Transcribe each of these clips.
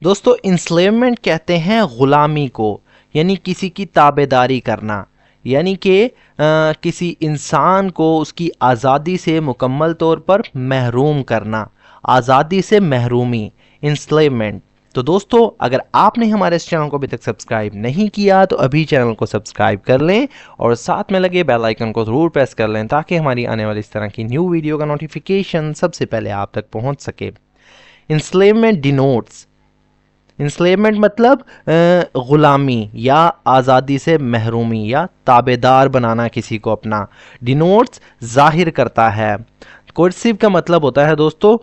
دوستو انسلیومنٹ کہتے ہیں غلامی کو، یعنی کسی کی تابع داری کرنا، یعنی کہ کسی انسان کو اس کی آزادی سے مکمل طور پر محروم کرنا، آزادی سے محرومی، انسلیومنٹ۔ تو دوستو اگر آپ نے ہمارے اس چینل کو ابھی تک سبسکرائب نہیں کیا تو ابھی چینل کو سبسکرائب کر لیں اور ساتھ میں لگے بیل آئیکن کو ضرور پریس کر لیں تاکہ ہماری آنے والی اس طرح کی نیو ویڈیو کا نوٹیفیکیشن سب سے پہلے آپ تک پہنچ سکے۔ انسلیومنٹ ڈینوٹس، انسلیومنٹ مطلب غلامی یا آزادی سے محرومی یا تابع دار بنانا کسی کو اپنا، ڈینوٹس ظاہر کرتا ہے۔ کورسیو کا مطلب ہوتا ہے دوستو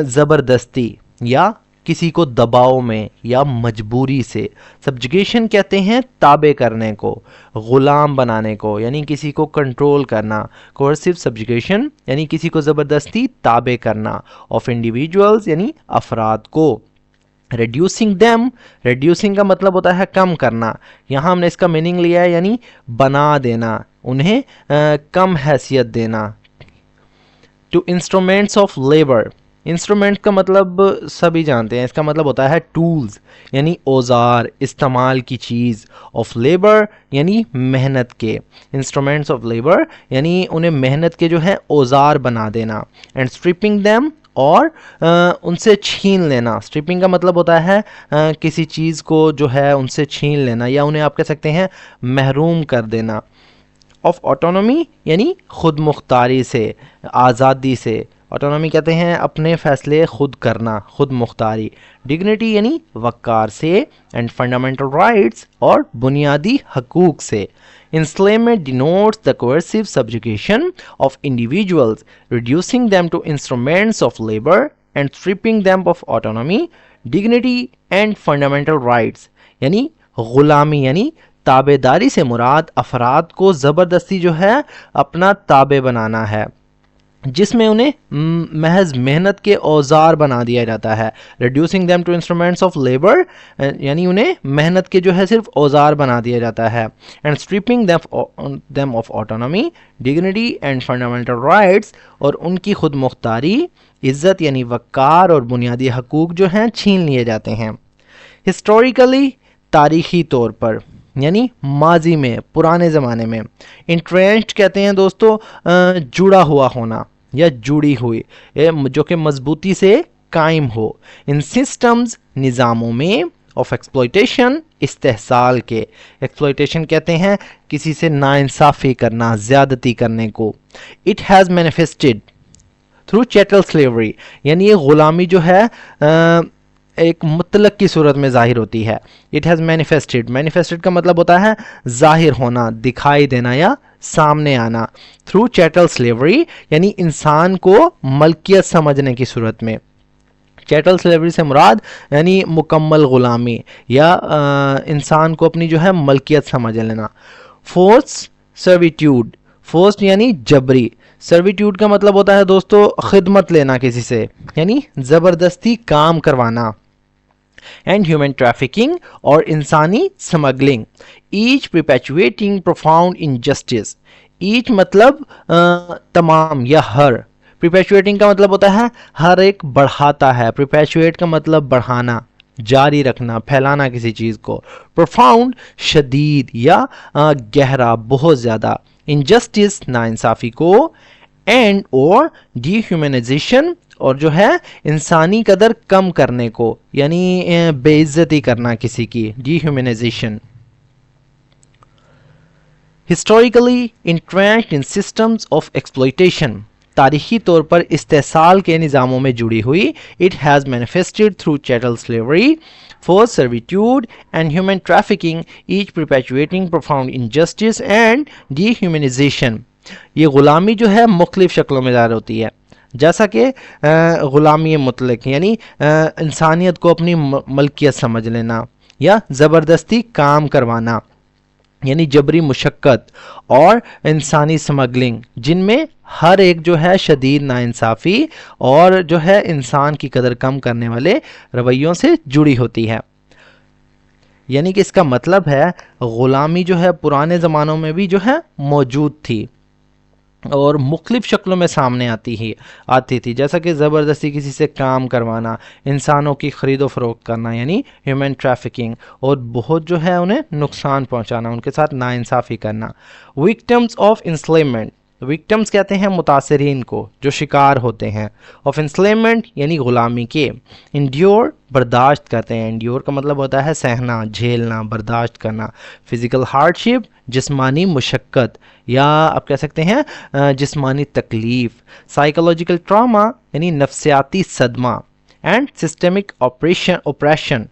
زبردستی یا کسی کو دباؤ میں یا مجبوری سے۔ سبجوگیشن کہتے ہیں تابع کرنے کو، غلام بنانے کو، یعنی کسی کو کنٹرول کرنا۔ کورسیو سبجوگیشن یعنی کسی کو زبردستی تابع کرنا آف انڈیویجولز یعنی افراد کو۔ ریڈیوسنگ دیم، ریڈیوسنگ کا مطلب ہوتا ہے کم کرنا، یہاں ہم نے اس کا میننگ لیا ہے یعنی بنا دینا، انہیں کم حیثیت دینا۔ To instruments of labour, instrument کا مطلب سبھی جانتے ہیں، اس کا مطلب ہوتا ہے ٹولز یعنی اوزار، استعمال کی چیز، آف لیبر یعنی محنت کے، انسٹرومنٹس آف لیبر یعنی انہیں محنت کے جو ہے اوزار بنا دینا۔ اینڈ اسٹرپنگ دیم، اور ان سے چھین لینا، اسٹرپنگ کا مطلب ہوتا ہے کسی چیز کو جو ہے ان سے چھین لینا یا انہیں آپ کہہ سکتے ہیں محروم کر دینا۔ آف آٹونومی یعنی خود مختاری سے، آزادی سے، آٹونومی کہتے ہیں اپنے فیصلے خود کرنا، خود مختاری۔ ڈگنیٹی یعنی وقار سے، اینڈ فنڈامنٹل رائٹس اور بنیادی حقوق سے۔ Enslavement denotes the coercive subjugation of individuals, reducing them to instruments of labor and stripping them of autonomy, dignity and fundamental rights. یعنی غلامی یعنی تابع داری سے مراد افراد کو زبردستی جو ہے اپنا تابع بنانا ہے، جس میں انہیں محض محنت کے اوزار بنا دیا جاتا ہے۔ Reducing them to instruments of labour یعنی انہیں محنت کے جو ہے صرف اوزار بنا دیا جاتا ہے۔ And stripping them of autonomy, dignity and fundamental rights, اور ان کی خود مختاری، عزت یعنی وقار اور بنیادی حقوق جو ہیں چھین لیے جاتے ہیں۔ ہسٹوریکلی، تاریخی طور پر یعنی ماضی میں، پرانے زمانے میں۔ انٹرینچڈ کہتے ہیں دوستو جڑا ہوا ہونا یا جڑی ہوئی، جو کہ مضبوطی سے قائم ہو۔ ان سسٹمز، نظاموں میں، آف ایکسپلوئٹیشن، استحصال کے، ایکسپلوئٹیشن کہتے ہیں کسی سے ناانصافی کرنا، زیادتی کرنے کو۔ It has manifested through chattel slavery, یعنی یہ غلامی جو ہے ایک مطلق کی صورت میں ظاہر ہوتی ہے۔ اٹ ہیز مینیفیسٹڈ، مینیفیسٹڈ کا مطلب ہوتا ہے ظاہر ہونا، دکھائی دینا یا سامنے آنا۔ تھرو چیٹل سلیوری یعنی انسان کو ملکیت سمجھنے کی صورت میں۔ چیٹل سلیوری سے مراد یعنی مکمل غلامی یا انسان کو اپنی جو ہے ملکیت سمجھ لینا۔ فورس سرویٹیوڈ، فورس یعنی جبری، سرویٹیوڈ کا مطلب ہوتا ہے دوستو خدمت لینا کسی سے، یعنی زبردستی کام کروانا۔ اینڈ ہیومن ٹریفکنگ، اور انسانی smuggling. Each perpetuating profound injustice, each مطلب تمام یا ہر، پرپیچویٹنگ کا مطلب ہوتا ہے ہر ایک بڑھاتا ہے، پرپیچویٹ کا مطلب بڑھانا، جاری رکھنا، پھیلانا کسی چیز کو۔ پروفاؤنڈ شدید یا گہرا، بہت زیادہ۔ انجسٹس ناانصافی کو۔ اینڈ اور ڈی ہیومنائزیشن، اور جو ہے انسانی قدر کم کرنے کو، یعنی بے عزتی کرنا کسی کی، dehumanization. Historically entrenched in systems of exploitation, تاریخی طور پر استحصال کے نظاموں میں جڑی ہوئی۔ It has manifested through chattel slavery, forced servitude and human trafficking, each perpetuating profound injustice and dehumanization. یہ غلامی جو ہے مختلف شکلوں میں ظاہر ہوتی ہے، جیسا کہ غلامی مطلق یعنی انسانیت کو اپنی ملکیت سمجھ لینا یا زبردستی کام کروانا یعنی جبری مشقت، اور انسانی سمگلنگ جن میں ہر ایک جو ہے شدید ناانصافی اور جو ہے انسان کی قدر کم کرنے والے رویوں سے جڑی ہوتی ہے۔ یعنی کہ اس کا مطلب ہے غلامی جو ہے پرانے زمانوں میں بھی جو ہے موجود تھی۔ اور مختلف شکلوں میں سامنے آتی تھی، جیسا کہ زبردستی کسی سے کام کروانا، انسانوں کی خرید و فروخت کرنا یعنی ہیومن ٹریفکنگ، اور بہت جو ہے انہیں نقصان پہنچانا، ان کے ساتھ ناانصافی کرنا۔ وکٹمز آف انسلیمنٹ، وکٹمز کہتے ہیں متاثرین کو جو شکار ہوتے ہیں، آف انسلیمنٹ یعنی غلامی کے، انڈیور برداشت کرتے ہیں، انڈیور کا مطلب ہوتا ہے سہنا، جھیلنا، برداشت کرنا، فزیکل ہارڈشپ جسمانی مشقت یا آپ کہہ سکتے ہیں جسمانی تکلیف، سائیکولوجیکل ٹراما یعنی نفسیاتی صدمہ، اینڈ سسٹمک اوپریشن،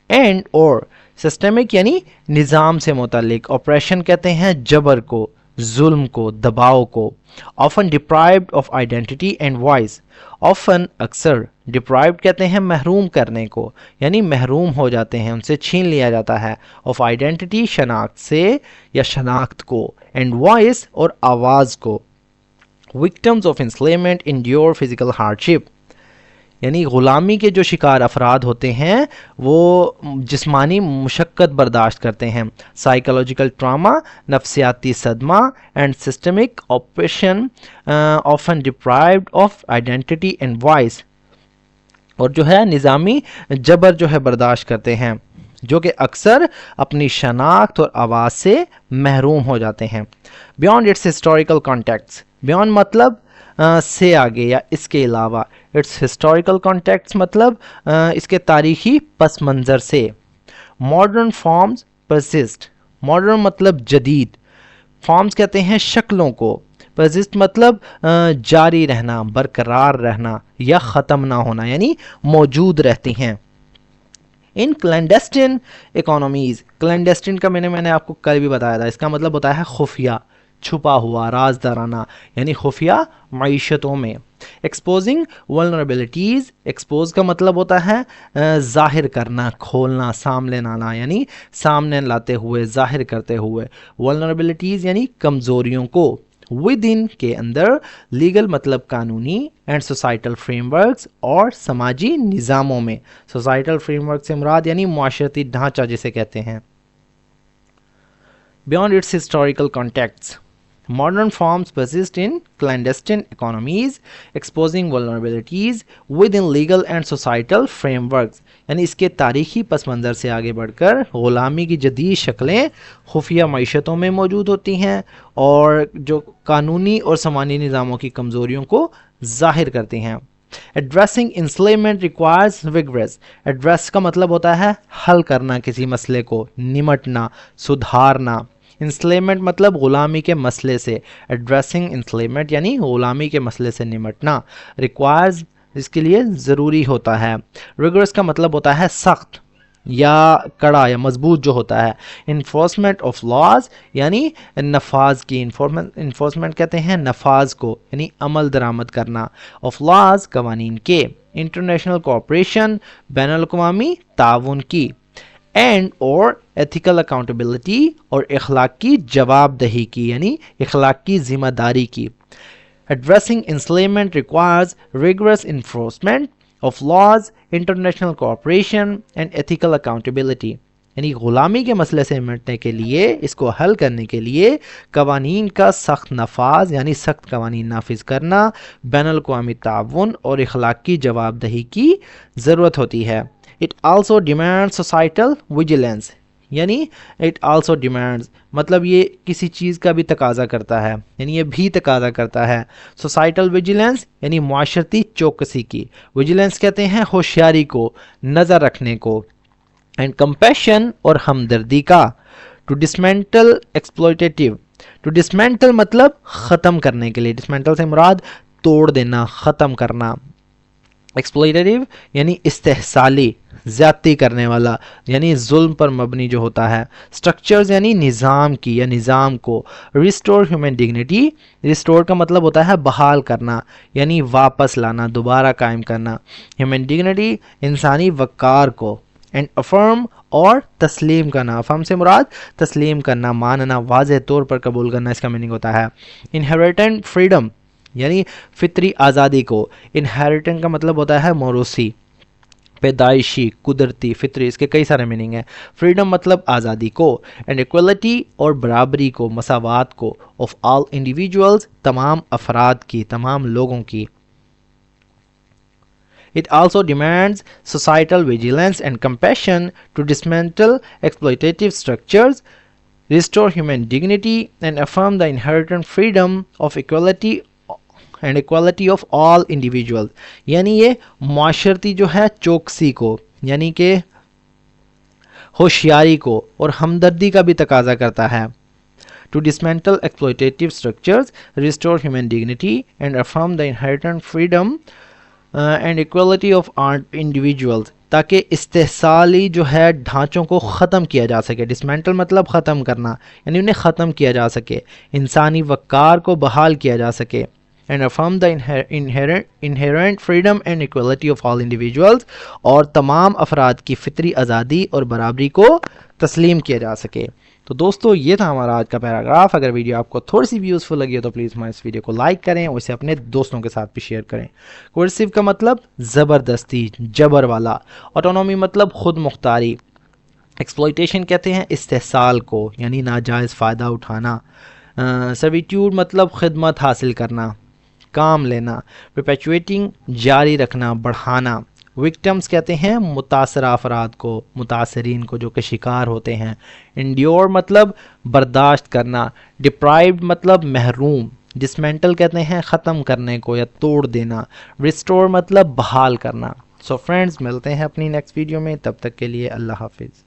اینڈ اور سسٹمک یعنی نظام سے متعلق، آپریشن کہتے ہیں جبر کو، ظلم کو، دباؤ کو۔ Often deprived of identity and voice, often اکثر، ڈپرائیوڈ کہتے ہیں محروم کرنے کو، یعنی محروم ہو جاتے ہیں، ان سے چھین لیا جاتا ہے، آف آئیڈینٹی شناخت سے یا شناخت کو، اینڈ وائس اور آواز کو۔ Victims of enslavement endure physical hardship, یعنی غلامی کے جو شکار افراد ہوتے ہیں وہ جسمانی مشقت برداشت کرتے ہیں، سائیکولوجیکل ٹراما نفسیاتی صدمہ، and systemic oppression often deprived of identity and voice, اور جو ہے نظامی جبر جو ہے برداشت کرتے ہیں، جو کہ اکثر اپنی شناخت اور آواز سے محروم ہو جاتے ہیں۔ Beyond its historical contexts, beyond مطلب سے آگے یا اس کے علاوہ، اٹس ہسٹوریکل کانٹیکٹس مطلب اس کے تاریخی پس منظر سے۔ ماڈرن فارمز پرسسٹ، ماڈرن مطلب جدید، فارمز کہتے ہیں شکلوں کو، پرسسٹ مطلب جاری رہنا، برقرار رہنا یا ختم نہ ہونا، یعنی موجود رہتی ہیں۔ ان کلینڈسٹن اکانومیز، کلینڈسٹن کا میں نے آپ کو کل بھی بتایا تھا، اس کا مطلب ہوتا ہے خفیہ، چھپا ہوا، رازدارانہ، یعنی خفیہ معیشتوں میں۔ ایکسپوزنگ ولنریبلٹیز، ایکسپوز کا مطلب ہوتا ہے ظاہر کرنا، کھولنا، سامنے لانا، یعنی سامنے لاتے ہوئے، ظاہر کرتے ہوئے، ولنریبلٹیز یعنی کمزوریوں کو۔ ود ان کے اندر، لیگل مطلب قانونی، اینڈ سوسائٹل فریم ورکس اور سماجی نظاموں میں، سوسائٹل فریم ورک سے مراد یعنی معاشرتی ڈھانچہ جسے کہتے ہیں۔ Beyond its historical contexts, modern forms persist in clandestine economies, exposing vulnerabilities within legal and societal frameworks، یعنی اس کے تاریخی پس منظر سے آگے بڑھ کر غلامی کی جدید شکلیں خفیہ معیشتوں میں موجود ہوتی ہیں اور جو قانونی اور سماجی نظاموں کی کمزوریوں کو ظاہر کرتی ہیں۔ Addressing enslavement requires vigorous، address کا مطلب ہوتا ہے حل کرنا کسی مسئلے کو، نمٹنا، سدھارنا۔ انسلیمنٹ مطلب غلامی کے مسئلے سے، ایڈریسنگ انسلیمنٹ یعنی غلامی کے مسئلے سے نمٹنا۔ ریکوائرز اس کے لیے ضروری ہوتا ہے۔ ریگرس کا مطلب ہوتا ہے سخت یا کڑا یا مضبوط جو ہوتا ہے۔ انفورسمنٹ آف لاز یعنی نفاذ کی، انفورسمنٹ کہتے ہیں نفاذ کو، یعنی عمل درآمد کرنا، آف لاز قوانین کے۔ انٹرنیشنل کوآپریشن بین الاقوامی تعاون کی۔ اینڈ اور ایتھیکل اکاؤنٹیبلٹی اور اخلاقی جواب دہی کی، یعنی اخلاقی ذمہ داری کی۔ Addressing enslavement requires rigorous enforcement of laws, international cooperation and ethical accountability، یعنی غلامی کے مسئلے سے نمٹنے کے لیے، اس کو حل کرنے کے لیے قوانین کا سخت نفاذ یعنی سخت قوانین نافذ کرنا، بین الاقوامی تعاون اور اخلاقی جواب دہی کی ضرورت ہوتی ہے۔ It also demands societal vigilance، یعنی it also demands مطلب یہ کسی چیز کا بھی تقاضا کرتا ہے، یعنی یہ بھی تقاضا کرتا ہے۔ societal vigilance یعنی معاشرتی چوکسی کی، vigilance کہتے ہیں ہوشیاری کو، نظر رکھنے کو۔ and compassion اور ہمدردی کا۔ to dismantle exploitative، to dismantle مطلب ختم کرنے کے لیے، dismantle سے مراد توڑ دینا، ختم کرنا۔ ایکسپلوئٹیو یعنی استحصالی، زیادتی کرنے والا، یعنی ظلم پر مبنی جو ہوتا ہے۔ اسٹرکچرز یعنی نظام کی یا نظام کو۔ ریسٹور ہیومن ڈگنیٹی، ریسٹور کا مطلب ہوتا ہے بحال کرنا، یعنی واپس لانا، دوبارہ قائم کرنا۔ ہیومن ڈگنیٹی انسانی وقار کو۔ اینڈ افرم اور تسلیم کرنا، افرم سے مراد تسلیم کرنا، ماننا، واضح طور پر قبول کرنا، اس کا میننگ ہوتا ہے۔ انہیریٹنٹ فریڈم یعنی فطری آزادی کو۔ انہیریٹنٹ کا مطلب ہوتا ہے موروثی، پیدائشی، قدرتی، فطری، اس کے کئی سارے میننگ ہیں. فریڈم مطلب آزادی کو، اینڈ ایکوالٹی اور برابری کو، مساوات کو، آف آل انڈیویجولز تمام افراد کی، تمام لوگوں کی. It also demands societal vigilance and compassion to dismantle exploitative structures, restore human dignity, and affirm the inherent freedom of equality and equality of all individuals. یعنی یہ معاشرتی جو ہے چوکسی کو، یعنی کہ ہوشیاری کو اور ہمدردی کا بھی تقاضا کرتا ہے. To dismantle exploitative structures, restore human dignity, and affirm the inherent freedom and equality of individuals, تاکہ استحصالی جو ہے ڈھانچوں کو ختم کیا جا سکے. ڈسمینٹل مطلب ختم کرنا، یعنی انہیں ختم کیا جا سکے، انسانی وقار کو بحال کیا جا سکے. And افرم the inherent freedom and equality of all individuals, اور تمام افراد کی فطری آزادی اور برابری کو تسلیم کیا جا سکے. تو دوستو یہ تھا ہمارا آج کا پیراگراف. اگر ویڈیو آپ کو تھوڑی سی بھی یوزفل لگی ہو تو پلیز ہمارے اس ویڈیو کو لائک کریں اور اسے اپنے دوستوں کے ساتھ بھی شیئر کریں. کوئرسیو کا مطلب زبردستی، جبر والا. آٹونومی مطلب خود مختاری. ایکسپلوئٹیشن کہتے ہیں استحصال کو، یعنی ناجائز فائدہ اٹھانا. سرویٹیوڈ مطلب خدمت حاصل کرنا، کام لینا. پرپیچویٹنگ جاری رکھنا، بڑھانا. وکٹمز کہتے ہیں متاثرہ افراد کو، متاثرین کو جو کہ شکار ہوتے ہیں. انڈیور مطلب برداشت کرنا. ڈپرائیوڈ مطلب محروم. ڈسمینٹل کہتے ہیں ختم کرنے کو یا توڑ دینا. ریسٹور مطلب بحال کرنا. سو فرینڈز ملتے ہیں اپنی نیکسٹ ویڈیو میں، تب تک کے لیے اللہ حافظ.